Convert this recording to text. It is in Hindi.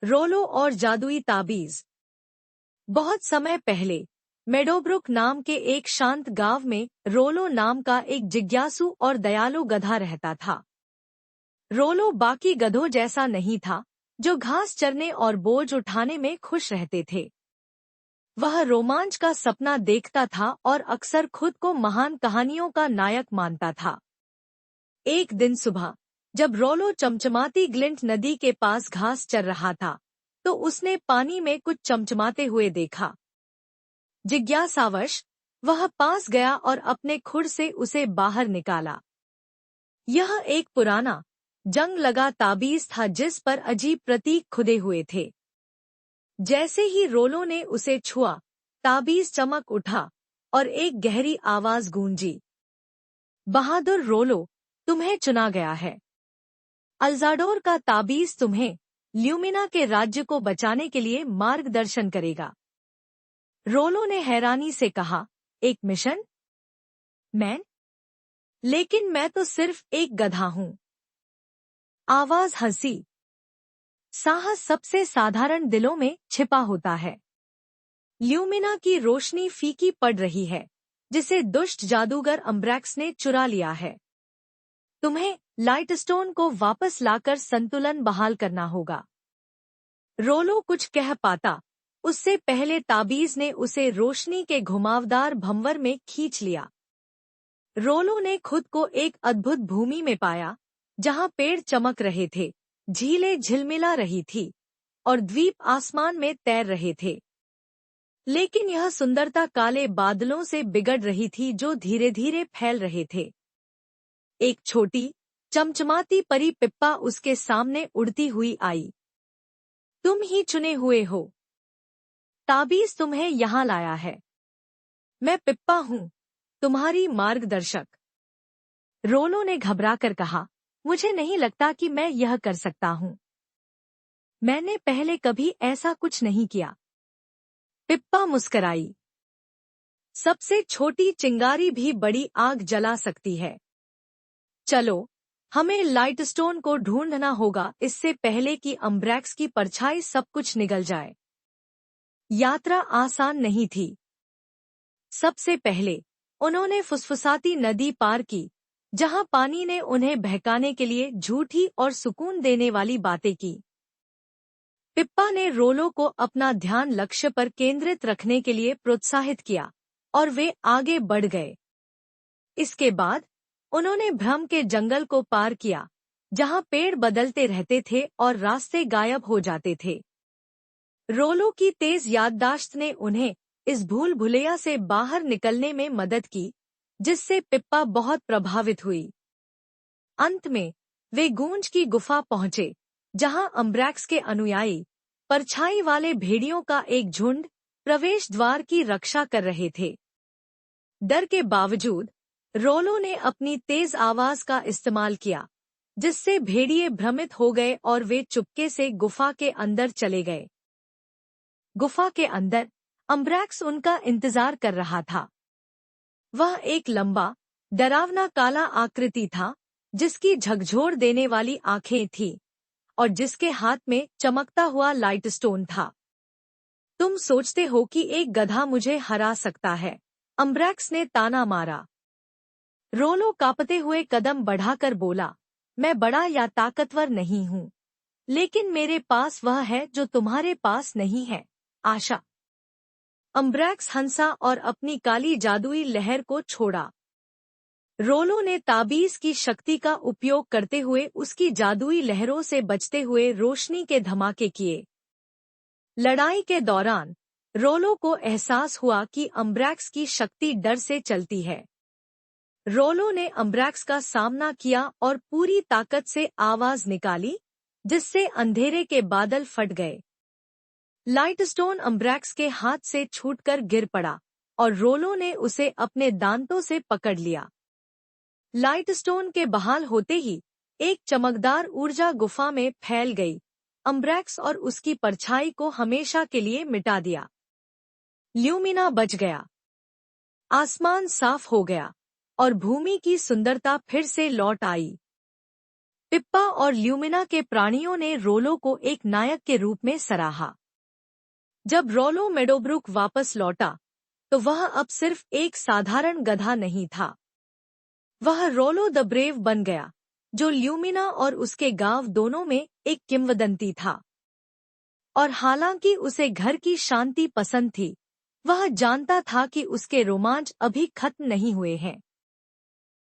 रोलो और जादुई ताबीज। बहुत समय पहले मेडोब्रुक नाम के एक शांत गांव में रोलो नाम का एक जिज्ञासु और दयालु गधा रहता था। रोलो बाकी गधों जैसा नहीं था, जो घास चरने और बोझ उठाने में खुश रहते थे। वह रोमांच का सपना देखता था और अक्सर खुद को महान कहानियों का नायक मानता था। एक दिन सुबह, जब रोलो चमचमाती ग्लिंट नदी के पास घास चर रहा था, तो उसने पानी में कुछ चमचमाते हुए देखा। जिज्ञासावश वह पास गया और अपने खुर से उसे बाहर निकाला। यह एक पुराना, जंग लगा ताबीज था जिस पर अजीब प्रतीक खुदे हुए थे। जैसे ही रोलो ने उसे छुआ, ताबीज चमक उठा और एक गहरी आवाज गूंजी। बहादुर रोलो, तुम्हें चुना गया है। अल्जाडोर का ताबीज तुम्हें ल्यूमिना के राज्य को बचाने के लिए मार्गदर्शन करेगा। रोलो ने हैरानी से कहा, एक मिशन? लेकिन मैं तो सिर्फ एक गधा हूँ। आवाज हंसी। साहस सबसे साधारण दिलों में छिपा होता है। ल्यूमिना की रोशनी फीकी पड़ रही है, जिसे दुष्ट जादूगर अम्ब्रैक्स ने चुरा लिया है। तुम्हें लाइटस्टोन को वापस लाकर संतुलन बहाल करना होगा। रोलो कुछ कह पाता, उससे पहले ताबीज ने उसे रोशनी के घुमावदार भंवर में खींच लिया। रोलो ने खुद को एक अद्भुत भूमि में पाया, जहां पेड़ चमक रहे थे, झीलें झिलमिला रही थी और द्वीप आसमान में तैर रहे थे। लेकिन यह सुंदरता काले बादलों से बिगड़ रही थी जो धीरे धीरे फैल रहे थे। एक छोटी, चमचमाती परी पिप्पा उसके सामने उड़ती हुई आई। तुम ही चुने हुए हो। ताबीज तुम्हें यहाँ लाया है। मैं पिप्पा हूँ, तुम्हारी मार्गदर्शक। रोलो ने घबराकर कहा, मुझे नहीं लगता कि मैं यह कर सकता हूँ। मैंने पहले कभी ऐसा कुछ नहीं किया। पिप्पा मुस्कराई। सबसे छोटी चिंगारी भी बड़ी आग जला सकती है। चलो, हमें लाइटस्टोन को ढूंढना होगा इससे पहले कि अम्ब्रैक्स की परछाई सब कुछ निगल जाए। यात्रा आसान नहीं थी। सबसे पहले उन्होंने फुसफुसाती नदी पार की, जहां पानी ने उन्हें बहकाने के लिए झूठी और सुकून देने वाली बातें की। पिप्पा ने रोलो को अपना ध्यान लक्ष्य पर केंद्रित रखने के लिए प्रोत्साहित किया और वे आगे बढ़ गए। इसके बाद उन्होंने भ्रम के जंगल को पार किया, जहां पेड़ बदलते रहते थे और रास्ते गायब हो जाते थे। रोलो की तेज याददाश्त ने उन्हें इस भूल भुलैया से बाहर निकलने में मदद की, जिससे पिप्पा बहुत प्रभावित हुई। अंत में वे गूंज की गुफा पहुंचे, जहां अम्ब्रैक्स के अनुयायी, परछाई वाले भेड़ियों का एक झुंड, प्रवेश द्वार की रक्षा कर रहे थे। डर के बावजूद रोलो ने अपनी तेज आवाज का इस्तेमाल किया, जिससे भेड़िए भ्रमित हो गए और वे चुपके से गुफा के अंदर चले गए। गुफा के अंदर अम्ब्रैक्स उनका इंतजार कर रहा था। वह एक लंबा, डरावना काला आकृति था, जिसकी झकझोर देने वाली आंखें थीं और जिसके हाथ में चमकता हुआ लाइटस्टोन था। तुम सोचते हो कि एक गधा मुझे हरा सकता है? अम्ब्रैक्स ने ताना मारा। रोलो कांपते हुए कदम बढ़ाकर बोला, मैं बड़ा या ताकतवर नहीं हूँ, लेकिन मेरे पास वह है जो तुम्हारे पास नहीं है, आशा। अम्ब्रैक्स हंसा और अपनी काली जादुई लहर को छोड़ा। रोलो ने ताबीज की शक्ति का उपयोग करते हुए उसकी जादुई लहरों से बचते हुए रोशनी के धमाके किए। लड़ाई के दौरान रोलो को एहसास हुआ कि अम्ब्रैक्स की शक्ति डर से चलती है। रोलो ने अम्ब्रैक्स का सामना किया और पूरी ताकत से आवाज निकाली, जिससे अंधेरे के बादल फट गए। लाइटस्टोन अम्ब्रैक्स के हाथ से छूटकर गिर पड़ा और रोलो ने उसे अपने दांतों से पकड़ लिया। लाइटस्टोन के बहाल होते ही एक चमकदार ऊर्जा गुफा में फैल गई, अम्ब्रैक्स और उसकी परछाई को हमेशा के लिए मिटा दिया। ल्यूमिना बच गया। आसमान साफ हो गया और भूमि की सुंदरता फिर से लौट आई। पिप्पा और ल्यूमिना के प्राणियों ने रोलो को एक नायक के रूप में सराहा। जब रोलो मेडोब्रुक वापस लौटा, तो वह अब सिर्फ एक साधारण गधा नहीं था। वह रोलो द ब्रेव बन गया, जो ल्यूमिना और उसके गांव दोनों में एक किंवदंती था। और हालांकि उसे घर की शांति पसंद थी, वह जानता था कि उसके रोमांच अभी खत्म नहीं हुए हैं।